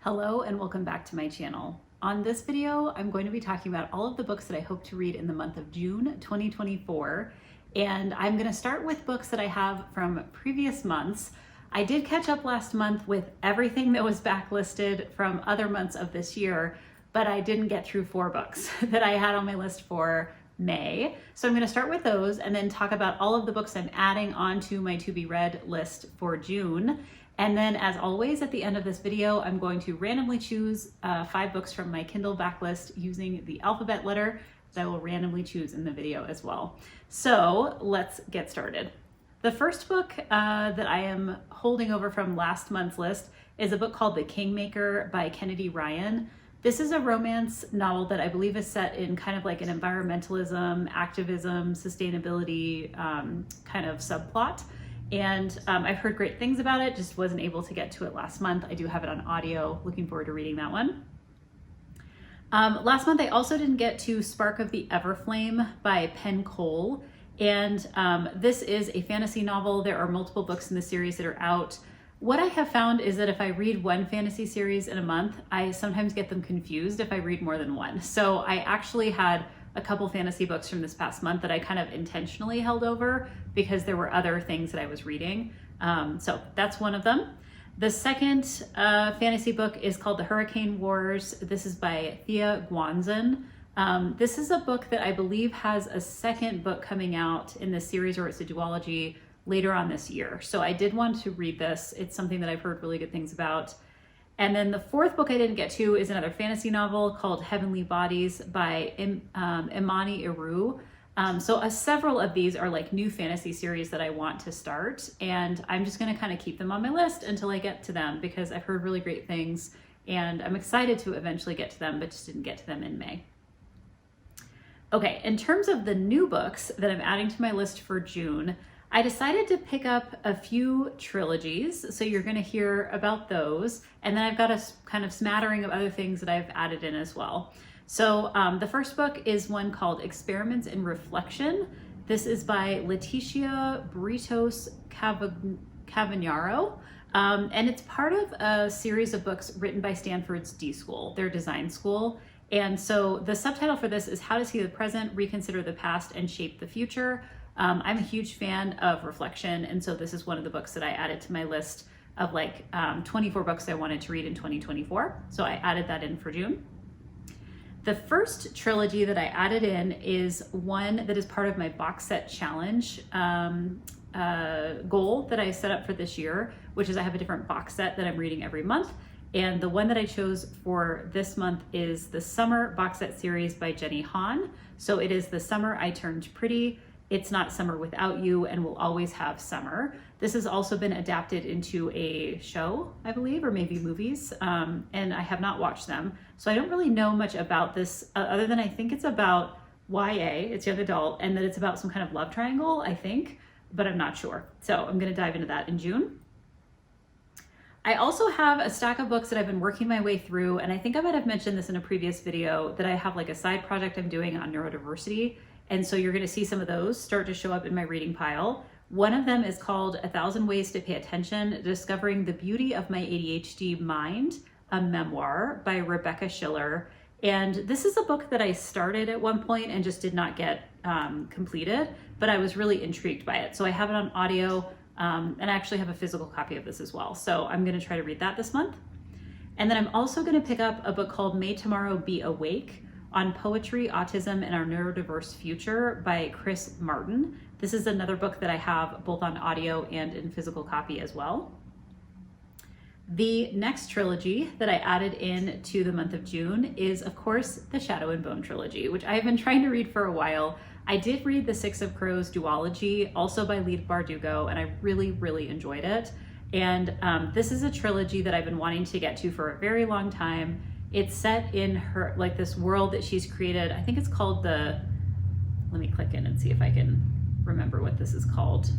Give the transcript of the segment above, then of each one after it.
Hello and welcome back to my channel. On this video, I'm going to be talking about all of the books that I hope to read in the month of June 2024. And I'm going to start with books that I have from previous months. I did catch up last month with everything that was backlisted from other months of this year, but I didn't get through 4 books that I had on my list for May. So I'm going to start with those and then talk about all of the books I'm adding onto my to be read list for June. And then, as always, at the end of this video, I'm going to randomly choose 5 books from my Kindle backlist using the alphabet letter that I will randomly choose in the video as well. So let's get started. The first book that I am holding over from last month's list is a book called The Kingmaker by Kennedy Ryan. This is a romance novel that I believe is set in kind of like an environmentalism, activism, sustainability kind of subplot. And I've heard great things about it, just wasn't able to get to it last month. I do have it on audio, looking forward to reading that one. Last month I also didn't get to Spark of the Everflame by Penn Cole. And this is a fantasy novel. There are multiple books in the series that are out. What I have found is that if I read one fantasy series in a month, I sometimes get them confused if I read more than one. So I actually had a couple fantasy books from this past month that I kind of intentionally held over because there were other things that I was reading. So that's one of them. The second fantasy book is called The Hurricane Wars. This is by Thea Guanzin. This is a book that I believe has a second book coming out in this series, or it's a duology later on this year. So I did want to read this. It's something that I've heard really good things about. And then the fourth book I didn't get to is another fantasy novel called Heavenly Bodies by Imani Iru. So several of these are like new fantasy series that I want to start, and I'm just going to kind of keep them on my list until I get to them because I've heard really great things and I'm excited to eventually get to them, but just didn't get to them in May. Okay, in terms of the new books that I'm adding to my list for June, I decided to pick up a few trilogies, so you're going to hear about those, and then I've got a kind of smattering of other things that I've added in as well. So the first book is one called Experiments in Reflection. This is by Leticia Britos Cavagnaro, and it's part of a series of books written by Stanford's D School, their design school. And so the subtitle for this is How to See the Present, Reconsider the Past, and Shape the Future. I'm a huge fan of reflection, and so this is one of the books that I added to my list of like 24 books I wanted to read in 2024. So I added that in for June. The first trilogy that I added in is one that is part of my box set challenge goal that I set up for this year, which is I have a different box set that I'm reading every month. And the one that I chose for this month is the Summer box set series by Jenny Han. So it is The Summer I Turned Pretty, It's Not Summer Without You, and We'll Always Have Summer. This has also been adapted into a show, I believe, or maybe movies, and I have not watched them. So I don't really know much about this, other than I think it's about YA, it's young adult, and that it's about some kind of love triangle, I think, but I'm not sure. So I'm gonna dive into that in June. I also have a stack of books that I've been working my way through, and I think I might have mentioned this in a previous video, that I have like a side project I'm doing on neurodiversity. And so you're going to see some of those start to show up in my reading pile. One of them is called 1,000 Ways to Pay Attention, Discovering the Beauty of My ADHD Mind, a memoir by Rebecca Schiller. And this is a book that I started at one point and just did not get completed, but I was really intrigued by it. So I have it on audio, and I actually have a physical copy of this as well. So I'm going to try to read that this month. And then I'm also going to pick up a book called May Tomorrow Be Awake, on Poetry, Autism, and Our Neurodiverse Future by Chris Martin. This is another book that I have both on audio and in physical copy as well. The next trilogy that I added in to the month of June is, of course, the Shadow and Bone trilogy, which I have been trying to read for a while. I did read the Six of Crows duology, also by Leigh Bardugo, and I really, really enjoyed it. And this is a trilogy that I've been wanting to get to for a very long time. It's set in her, like this world that she's created. I think it's called let me click in and see if I can remember what this is called.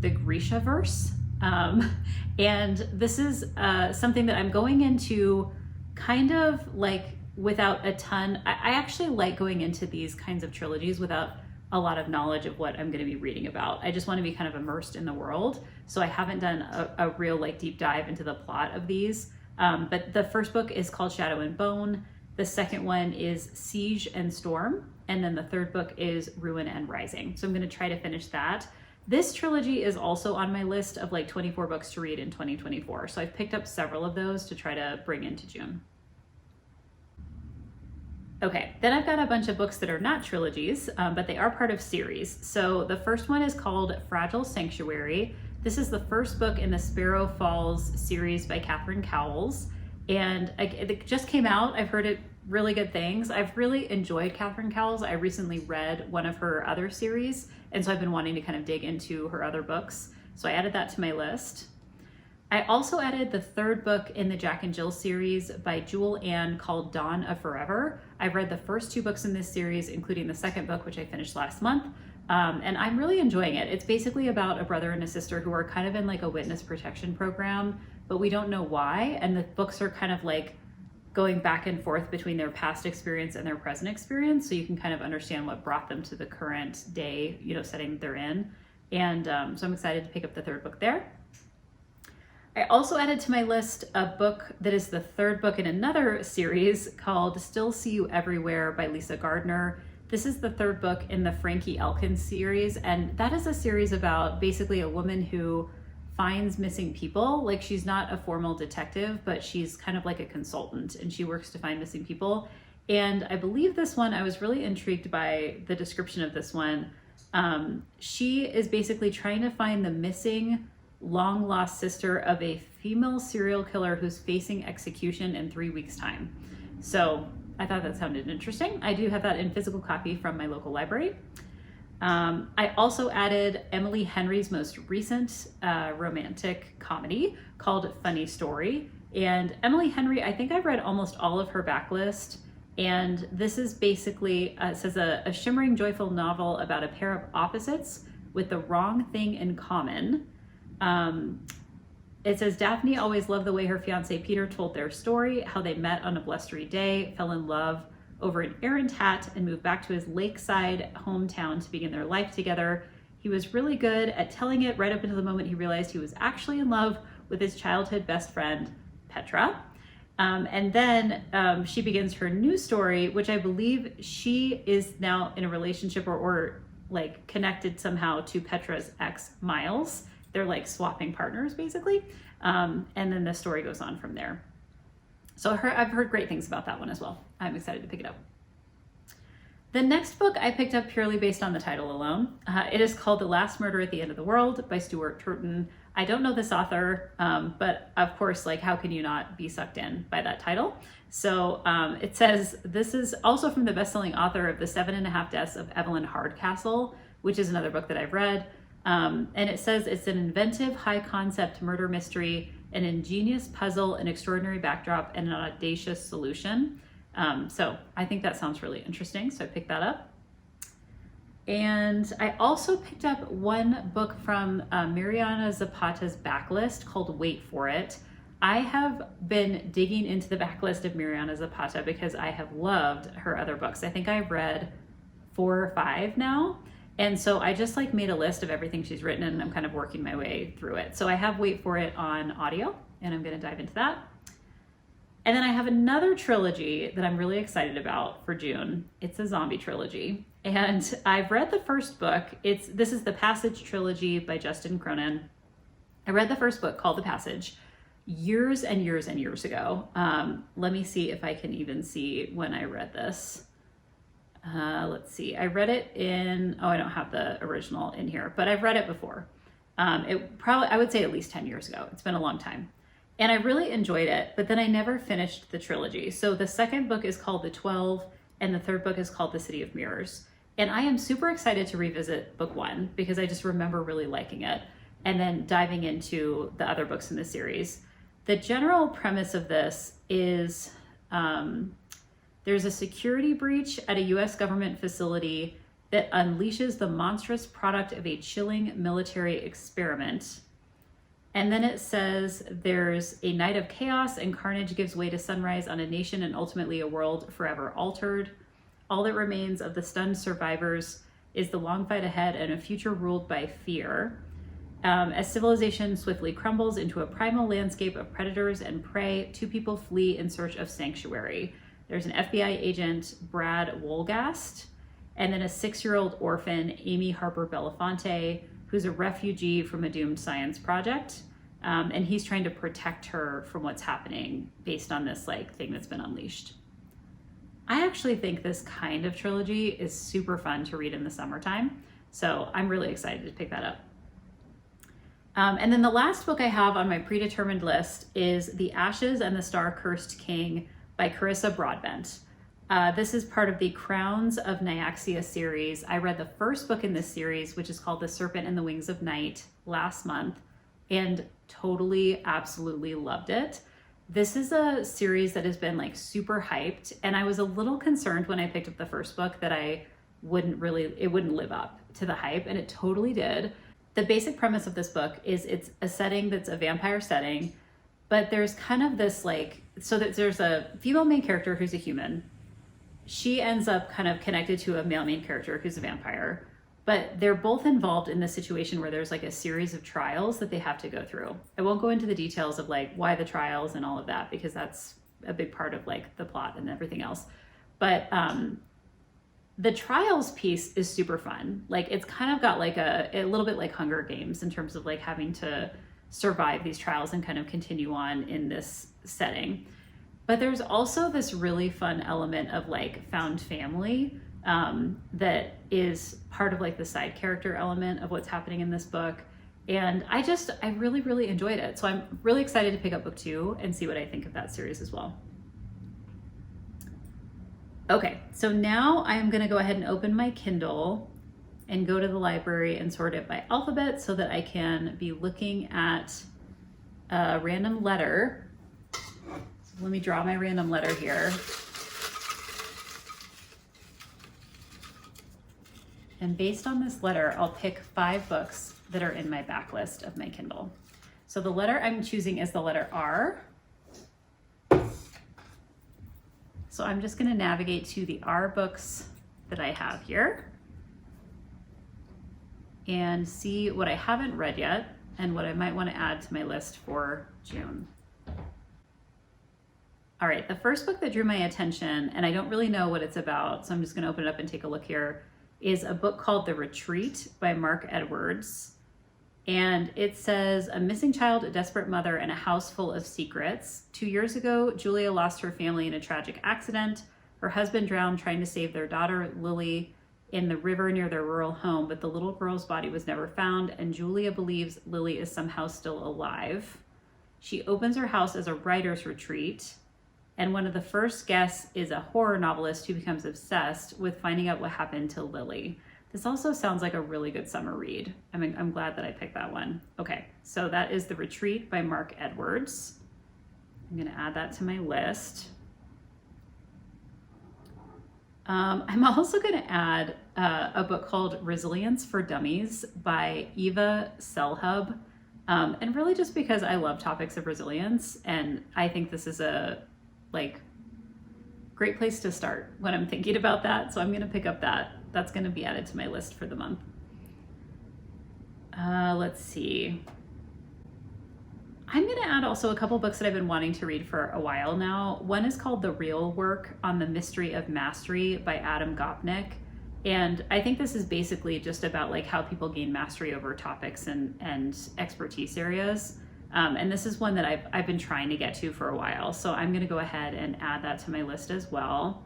The Grishaverse. And this is something that I'm going into kind of like without a ton. I actually like going into these kinds of trilogies without a lot of knowledge of what I'm going to be reading about. I just want to be kind of immersed in the world. So I haven't done a real like deep dive into the plot of these. But the first book is called Shadow and Bone. The second one is Siege and Storm. And then the third book is Ruin and Rising. So I'm going to try to finish that. This trilogy is also on my list of like 24 books to read in 2024. So I've picked up several of those to try to bring into June. Okay, then I've got a bunch of books that are not trilogies, but they are part of series. So the first one is called Fragile Sanctuary. This is the first book in the Sparrow Falls series by Catherine Cowles. And it just came out. I've heard it really good things. I've really enjoyed Catherine Cowles. I recently read one of her other series, and so I've been wanting to kind of dig into her other books. So I added that to my list. I also added the third book in the Jack and Jill series by Jewel Ann called Dawn of Forever. I've read the first two books in this series, including the second book, which I finished last month. And I'm really enjoying it. It's basically about a brother and a sister who are kind of in like a witness protection program, but we don't know why. And the books are kind of like going back and forth between their past experience and their present experience. So you can kind of understand what brought them to the current day, setting they're in. And so I'm excited to pick up the third book there. I also added to my list a book that is the third book in another series called Still See You Everywhere by Lisa Gardner. This is the third book in the Frankie Elkins series, and that is a series about basically a woman who finds missing people. Like, she's not a formal detective, but she's kind of like a consultant, and she works to find missing people. And I believe this one, I was really intrigued by the description of this one. She is basically trying to find the missing long lost sister of a female serial killer who's facing execution in 3 weeks' time. So I thought that sounded interesting. I do have that in physical copy from my local library. I also added Emily Henry's most recent romantic comedy called Funny Story. And Emily Henry, I think I've read almost all of her backlist. And this is basically, it says a shimmering, joyful novel about a pair of opposites with the wrong thing in common. It says Daphne always loved the way her fiance Peter told their story, how they met on a blustery day, fell in love over an errand hat, and moved back to his lakeside hometown to begin their life together. He was really good at telling it right up until the moment he realized he was actually in love with his childhood best friend, Petra. And then she begins her new story, which I believe she is now in a relationship or like connected somehow to Petra's ex, Miles. They're like swapping partners basically. And then the story goes on from there. So I've heard great things about that one as well. I'm excited to pick it up. The next book I picked up purely based on the title alone. It is called The Last Murder at the End of the World by Stuart Turton. I don't know this author, but of course, like, how can you not be sucked in by that title? So it says, this is also from the best-selling author of The 7.5 Deaths of Evelyn Hardcastle, which is another book that I've read. And it says it's an inventive, high-concept murder mystery, an ingenious puzzle, an extraordinary backdrop, and an audacious solution. So I think that sounds really interesting, so I picked that up. And I also picked up one book from Mariana Zapata's backlist called Wait For It. I have been digging into the backlist of Mariana Zapata because I have loved her other books. I think I've read 4 or 5 now. And so I just like made a list of everything she's written, and I'm kind of working my way through it. So I have Wait For It on audio, and I'm going to dive into that. And then I have another trilogy that I'm really excited about for June. It's a zombie trilogy. And I've read the first book. This is the Passage trilogy by Justin Cronin. I read the first book called The Passage years and years and years ago. Let me see if I can even see when I read this. Let's see. I read it in, I don't have the original in here, but I've read it before. I would say at least 10 years ago. It's been a long time. And I really enjoyed it, but then I never finished the trilogy. So the second book is called The 12, and the third book is called The City of Mirrors. And I am super excited to revisit book 1 because I just remember really liking it, and then diving into the other books in the series. The general premise of this is there's a security breach at a US government facility that unleashes the monstrous product of a chilling military experiment. And then it says there's a night of chaos and carnage gives way to sunrise on a nation and ultimately a world forever altered. All that remains of the stunned survivors is the long fight ahead and a future ruled by fear. As civilization swiftly crumbles into a primal landscape of predators and prey, two people flee in search of sanctuary. There's an FBI agent, Brad Wolgast, and then a 6-year-old orphan, Amy Harper Belafonte, who's a refugee from a doomed science project. And he's trying to protect her from what's happening based on this like thing that's been unleashed. I actually think this kind of trilogy is super fun to read in the summertime. So I'm really excited to pick that up. And then the last book I have on my predetermined list is The Ashes and the Star-Cursed King by Carissa Broadbent. This is part of the Crowns of Nyaxia series. I read the first book in this series, which is called The Serpent and the Wings of Night, last month, and totally, absolutely loved it. This is a series that has been like super hyped, and I was a little concerned when I picked up the first book that it wouldn't live up to the hype, and it totally did. The basic premise of this book is it's a setting that's a vampire setting, but there's kind of this like, so that there's a female main character who's a human. She ends up kind of connected to a male main character who's a vampire, but they're both involved in this situation where there's like a series of trials that they have to go through. I won't go into the details of like why the trials and all of that, because that's a big part of like the plot and everything else. But the trials piece is super fun. Like it's kind of got like a little bit like Hunger Games in terms of like having to survive these trials and kind of continue on in this setting. But there's also this really fun element of like found family that is part of like the side character element of what's happening in this book. And I really, really enjoyed it. So I'm really excited to pick up book 2 and see what I think of that series as well. Okay, so now I'm gonna go ahead and open my Kindle and go to the library and sort it by alphabet so that I can be looking at a random letter. So let me draw my random letter here. And based on this letter, I'll pick 5 books that are in my backlist of my Kindle. So the letter I'm choosing is the letter R. So I'm just gonna navigate to the R books that I have here and see what I haven't read yet and what I might wanna add to my list for June. All right, the first book that drew my attention, and I don't really know what it's about, so I'm just gonna open it up and take a look here, is a book called The Retreat by Mark Edwards. And it says, a missing child, a desperate mother, and a house full of secrets. 2 years ago, Julia lost her family in a tragic accident. Her husband drowned trying to save their daughter, Lily, in the river near their rural home, but the little girl's body was never found, and Julia believes Lily is somehow still alive. She opens her house as a writer's retreat, and one of the first guests is a horror novelist who becomes obsessed with finding out what happened to Lily. This also sounds like a really good summer read. I'm glad that I picked that one. Okay, so that is The Retreat by Mark Edwards. I'm gonna add that to my list. I'm also gonna add a book called Resilience for Dummies by Eva Selhub. And really just because I love topics of resilience, and I think this is a great place to start when I'm thinking about that. So I'm gonna pick up that. That's gonna be added to my list for the month. Let's see. I'm gonna add also a couple books that I've been wanting to read for a while now. One is called The Real Work on the Mystery of Mastery by Adam Gopnik. And I think this is basically just about like how people gain mastery over topics and expertise areas. And this is one that I've been trying to get to for a while. So I'm gonna go ahead and add that to my list as well.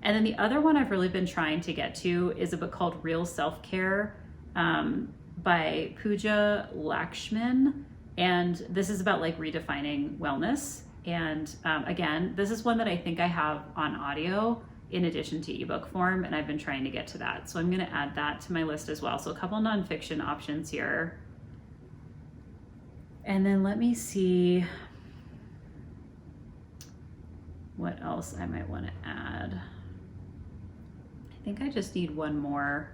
And then the other one I've really been trying to get to is a book called Real Self-Care by Pooja Lakshman. And this is about like redefining wellness. And again, this is one that I think I have on audio in addition to ebook form, and I've been trying to get to that. So I'm gonna add that to my list as well. So a couple nonfiction options here. And then let me see what else I might wanna add. I think I just need one more.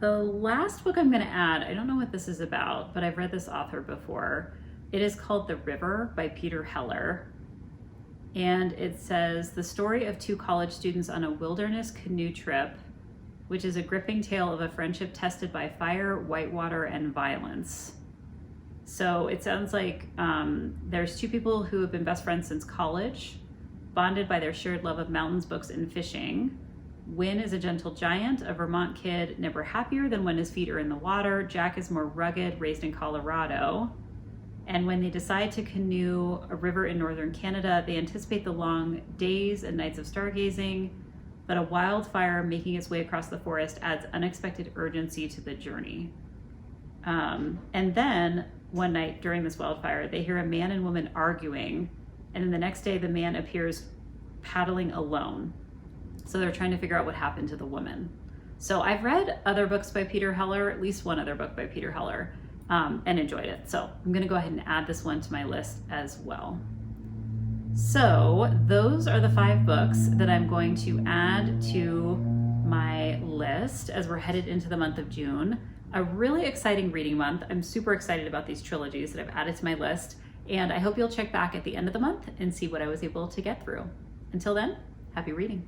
The last book I'm gonna add, I don't know what this is about, but I've read this author before. It is called The River by Peter Heller. And it says, the story of 2 college students on a wilderness canoe trip which is a gripping tale of a friendship tested by fire, whitewater, and violence. So it sounds like there's two people who have been best friends since college, bonded by their shared love of mountains, books, and fishing. Win is a gentle giant, a Vermont kid, never happier than when his feet are in the water. Jack is more rugged, raised in Colorado. And when they decide to canoe a river in northern Canada, they anticipate the long days and nights of stargazing, but a wildfire making its way across the forest adds unexpected urgency to the journey. And then one night during this wildfire, they hear a man and woman arguing, and then the next day the man appears paddling alone. So they're trying to figure out what happened to the woman. So I've read other books by Peter Heller, at least one other book by Peter Heller, and enjoyed it. So I'm gonna go ahead and add this one to my list as well. So those are the 5 books that I'm going to add to my list as we're headed into the month of June. A really exciting reading month. I'm super excited about these trilogies that I've added to my list, and I hope you'll check back at the end of the month and see what I was able to get through. Until then, happy reading.